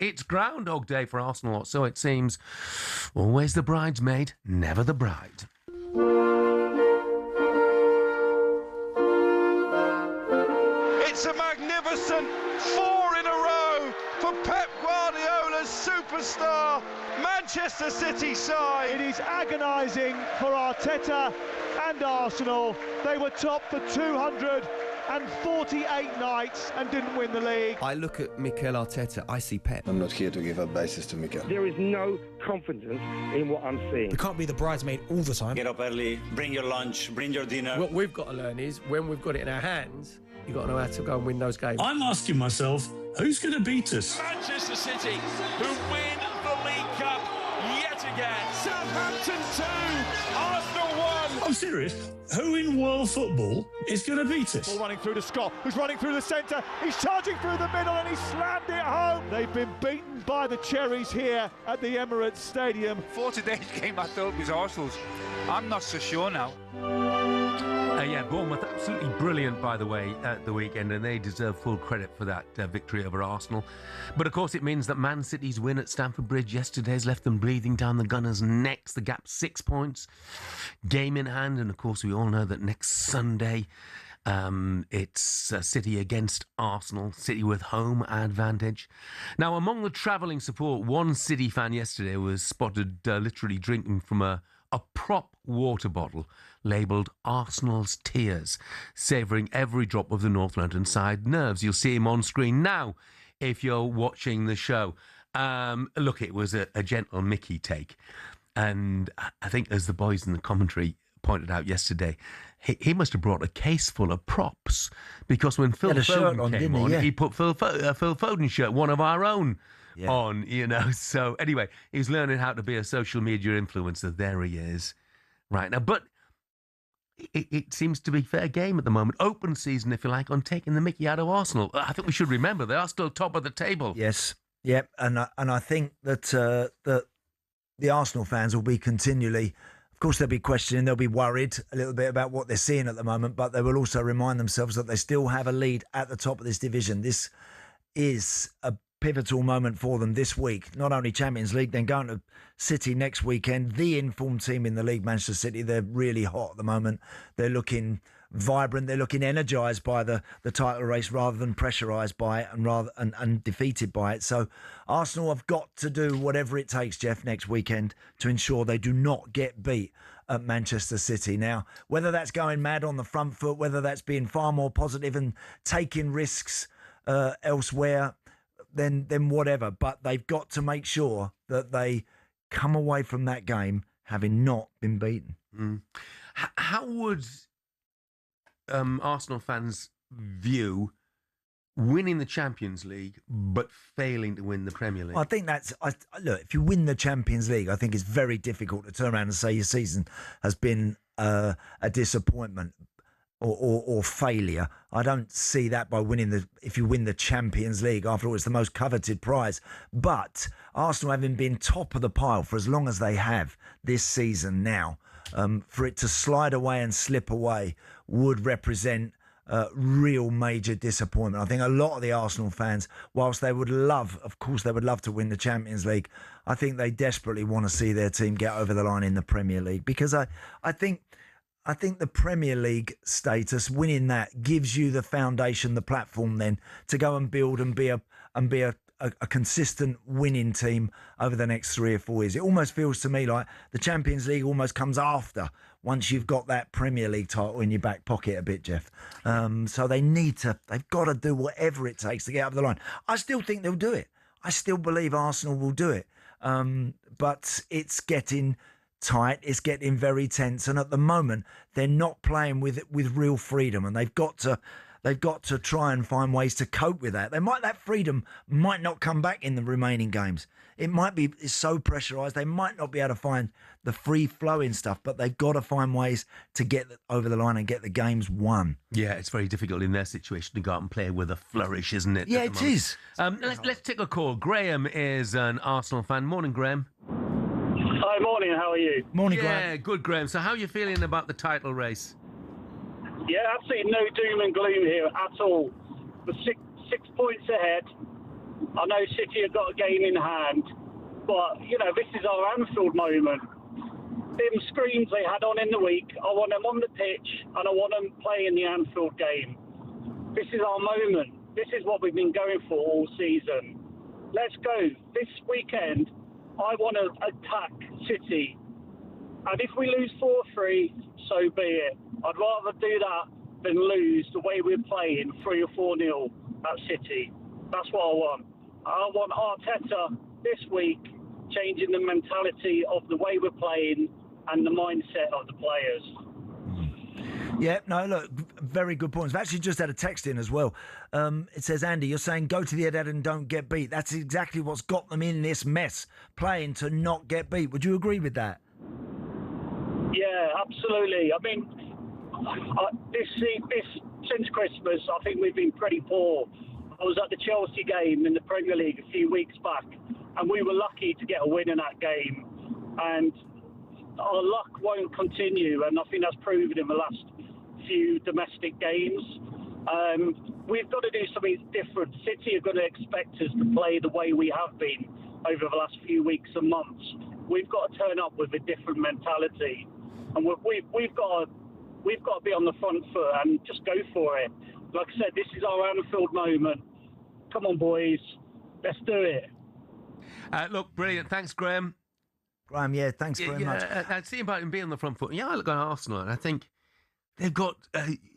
It's Groundhog Day for Arsenal, so it seems. Always the bridesmaid, never the bride. It's a magnificent 4 in a row for Pep Guardiola's superstar Manchester City side. It is agonising for Arteta and Arsenal. They were top for 248 nights and didn't win the league. I look at Mikel Arteta, I see Pep. I'm not here to give advices to Mikel. There is no confidence in what I'm seeing. We can't be the bridesmaid all the time. Get up early, bring your lunch, bring your dinner. What we've got to learn is when we've got it in our hands, you've got to know how to go and win those games. I'm asking myself, who's going to beat us? Manchester City, who win the League Cup yet again. Southampton 2, Arsenal 1. I'm serious. Who in world football is going to beat us? Ball running through to Scott, who's running through the centre. He's charging through the middle and he slammed it home. They've been beaten by the Cherries here at the Emirates Stadium. For today's game, I thought it was Arsenal's. I'm not so sure now. Yeah, Bournemouth absolutely brilliant, by the way, at the weekend, and they deserve full credit for that victory over Arsenal. But of course, it means that Man City's win at Stamford Bridge yesterday has left them breathing down the Gunners' necks. The gap 6 points, game in hand, and of course, we all know that next Sunday it's City against Arsenal. City with home advantage. Now, among the travelling support, one City fan yesterday was spotted literally drinking from a prop water bottle labelled Arsenal's Tears, savouring every drop of the North London side nerves. You'll see him on screen now if you're watching the show. Look, it was a gentle Mickey take. And I think, as the boys in the commentary pointed out yesterday, he must have brought a case full of props, because when Phil Foden came on, he put Phil Foden's shirt, one of our own, on, you know. So anyway, he's learning how to be a social media influencer. There he is right now. But it seems to be fair game at the moment. Open season, if you like, on taking the mickey out of Arsenal. I think we should remember they are still top of the table. Yes. Yep. And I think that the Arsenal fans will be continually, of course, they'll be questioning, they'll be worried a little bit about what they're seeing at the moment, but they will also remind themselves that they still have a lead at the top of this division. This is a pivotal moment for them this week. Not only Champions League, then going to City next weekend, the informed team in the league, Manchester City. They're really hot at the moment. They're looking vibrant. They're looking energised by the title race rather than pressurised by it and defeated by it. So Arsenal have got to do whatever it takes, Jeff, next weekend to ensure they do not get beat at Manchester City. Now, whether that's going mad on the front foot, whether that's being far more positive and taking risks elsewhere, then whatever. But they've got to make sure that they come away from that game having not been beaten. How would Arsenal fans view winning the Champions League but failing to win the Premier League? I think look, if you win the Champions League, I think it's very difficult to turn around and say your season has been a disappointment or failure. I don't see that by if you win the Champions League. After all, it's the most coveted prize. But Arsenal, having been top of the pile for as long as they have this season now, for it to slide away and slip away would represent real major disappointment. I think a lot of the Arsenal fans, whilst they would love, of course, they would love to win the Champions League, I think they desperately want to see their team get over the line in the Premier League, because I think the Premier League status, winning that, gives you the foundation, the platform then to go and build and be a consistent winning team over the next 3 or 4 years. It almost feels to me like the Champions League almost comes after, once you've got that Premier League title in your back pocket a bit, Jeff. So they've got to do whatever it takes to get over the line. I still think they'll do it. I still believe Arsenal will do it. But it's getting tight, it's getting very tense, and at the moment they're not playing with real freedom, and they've got to try and find ways to cope with that. That freedom might not come back in the remaining games. It's so pressurised, they might not be able to find the free flowing stuff, but they've got to find ways to get over the line and get the games won. Yeah, it's very difficult in their situation to go out and play with a flourish, isn't it? Yeah, it is. Let's take a call. Graham is an Arsenal fan. Morning, Graham. Hi, morning. How are you? Morning, Graham. Yeah, good, Graham. So how are you feeling about the title race? Yeah, absolutely no doom and gloom here at all. We're six points ahead. I know City have got a game in hand, but, you know, this is our Anfield moment. Them screens they had on in the week, I want them on the pitch and I want them playing the Anfield game. This is our moment. This is what we've been going for all season. Let's go. This weekend, I want to attack City. And if we lose 4-3, so be it. I'd rather do that than lose the way we're playing 3 or 4-0 at City. That's what I want. I want Arteta this week changing the mentality of the way we're playing and the mindset of the players. Yeah, no, look, very good points. I've actually just had a text in as well. It says, Andy, you're saying go to the Etihad and don't get beat. That's exactly what's got them in this mess, playing to not get beat. Would you agree with that? Yeah, absolutely. I mean, this since Christmas, I think we've been pretty poor. I was at the Chelsea game in the Premier League a few weeks back, and we were lucky to get a win in that game. And our luck won't continue, and I think that's proven in the last few domestic games. We've got to do something different. City are going to expect us to play the way we have been over the last few weeks and months. We've got to turn up with a different mentality, and we've got to be on the front foot and just go for it. Like I said, this is our Anfield moment. Come on, boys, let's do it. Look, brilliant. Thanks, Graham. Graham, yeah, thanks very much. I see about him being on the front foot. Yeah, I look at Arsenal and I think they've got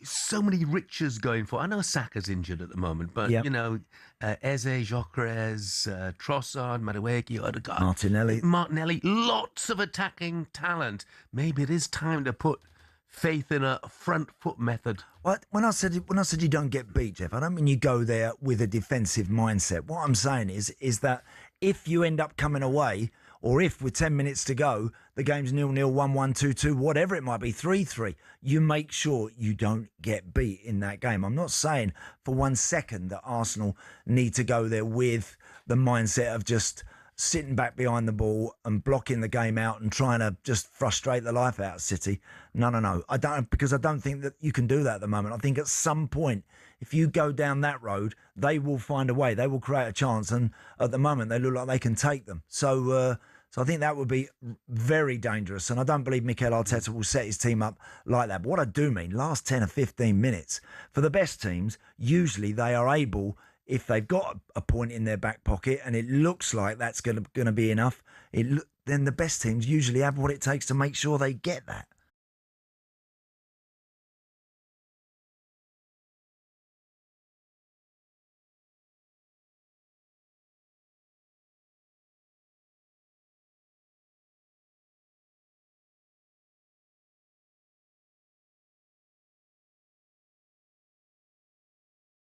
so many riches going for. I know Saka's injured at the moment, but, you know, Eze, Gyökeres, Trossard, Madueke, Odegaard, Martinelli, lots of attacking talent. Maybe it is time to put faith in a front foot method. Well, when I said you don't get beat, Jeff, I don't mean you go there with a defensive mindset. What I'm saying is that if you end up coming away, or if with 10 minutes to go, the game's 0-0, 1-1, 2-2, whatever it might be, 3-3, you make sure you don't get beat in that game. I'm not saying for 1 second that Arsenal need to go there with the mindset of just sitting back behind the ball and blocking the game out and trying to just frustrate the life out of City. No. I don't, because I don't think that you can do that at the moment. I think at some point, if you go down that road, they will find a way. They will create a chance. And at the moment, they look like they can take them. So I think that would be very dangerous. And I don't believe Mikel Arteta will set his team up like that. But what I do mean, last 10 or 15 minutes, for the best teams, usually they are able, if they've got a point in their back pocket and it looks like that's going to be enough, then the best teams usually have what it takes to make sure they get that.